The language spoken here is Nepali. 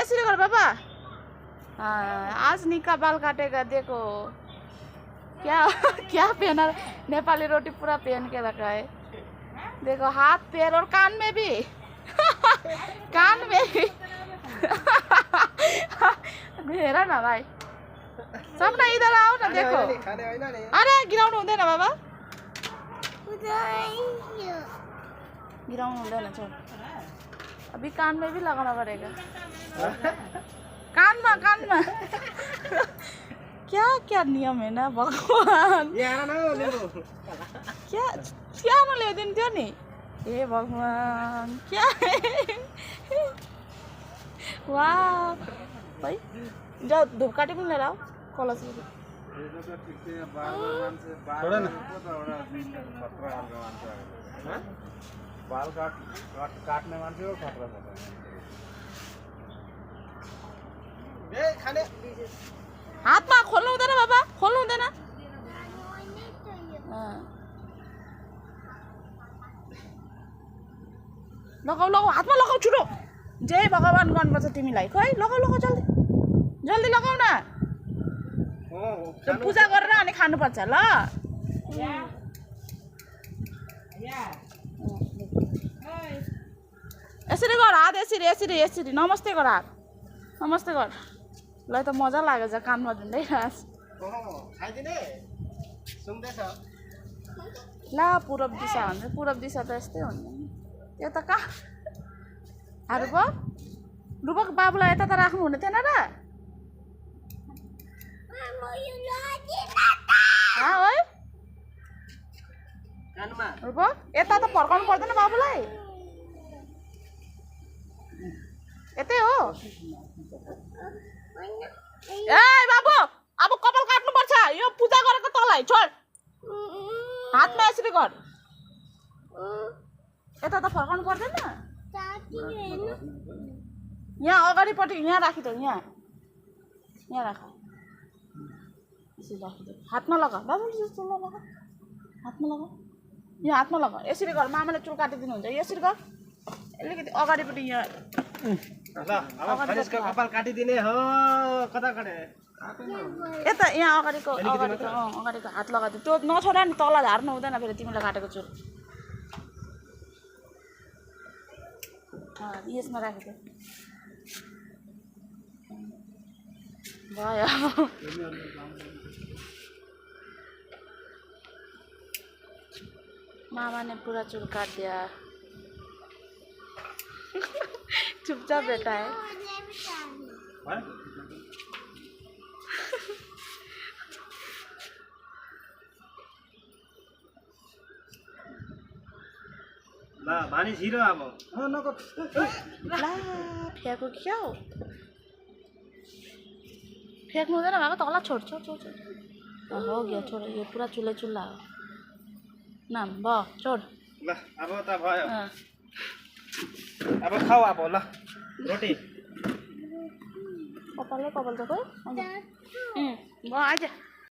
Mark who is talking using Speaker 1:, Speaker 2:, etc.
Speaker 1: ऐसे कर पापा। हाँ, आज निका बाल काटेगा देखो। क्या क्या पहना, नेपाली रोटी पूरा पहन के रखा है। देखो हाथ पैर और कान में भी कान में भी हेर न भाइ सपना इधर आओ न देखो। अरे गिराउनु हुँदैन बाबा, गिराउनु हुँदैन छोड। अभी कान में भी लगाना पड़ेगा। कान में क्या क्या नियम है ना भगवान। क्या क्या ल्याइदिनु थियो नि। ए भगवान क्या है। वाह भाइ जाऊ धूपकाठी पनि लिएर आऊ कलश।
Speaker 2: बाल काट्ने मान्छे हो खतरा खाने।
Speaker 1: हातमा खोल्नु हुँदैन बाबा, खोल्नु हुँदैन। लगाऊ लगाऊ, हातमा लगाऊ छिटो। जय भगवान गर्नुपर्छ तिमीलाई। खै लगाऊ लगाऊ जल्दी जल्दी लगाऊ न। पूजा गरेर अनि खानुपर्छ ल। यसरी गर हात, यसरी यसरी यसरी नमस्ते गर हात, नमस्ते गर। ल त मजा लाग्यो छ कानमा झुन्डै रास। ला पूरब दिशा भन्छ, पूरब दिशा त यस्तै हुन्छ नि। यो त कहाँ रूपक रूपक बाबुलाई यता त राख्नु हुने थिएन र। रूपक यता त फर्काउनु पर्दैन बाबुलाई, यतै हो। ए बाबु अब कपाल काट्नु पर्छ, यो पूजा गरेको तँलाई छोड। हातमा यसरी गर, यता त फर्काउनु पर्दैन। यहाँ अगाडिपट्टि यहाँ राखिदेऊ, यहाँ यहाँ राख, यसरी राखिदेऊ। हातमा लगा बाबु, जस्तो लगा हातमा लगा, यहाँ हातमा लगा। यसरी गर, मामाले चुल काटिदिनुहुन्छ। यसरी गर अलिकति अगाडिपट्टि यहाँ।
Speaker 2: कपाल काटिदिने हो कता काटे
Speaker 1: यता यहाँ अगाडिको अगाडिको हात लगाइदियो। त्यो नछोडा नि, तल झार्नु हुँदैन फेरि तिमीले काटेको चुल। यसमा राखिदियो भयो। मामा ने पूरा चुल काट दिया। चुपचाप बैठा है।
Speaker 2: ला भानी छिरो अब
Speaker 1: ला फ्याँको क्या हो, फेंक्नु हुँदैन बाबा, तल छोड छोड छोड छोड। हो गया छोड, यो पूरा चुल्लै चुल्ला हो। नाम भयो छोड।
Speaker 2: ल अब त भयो, अब खाऊ अब ल रोटी।
Speaker 1: कपालै कपाल त खै भयो आज।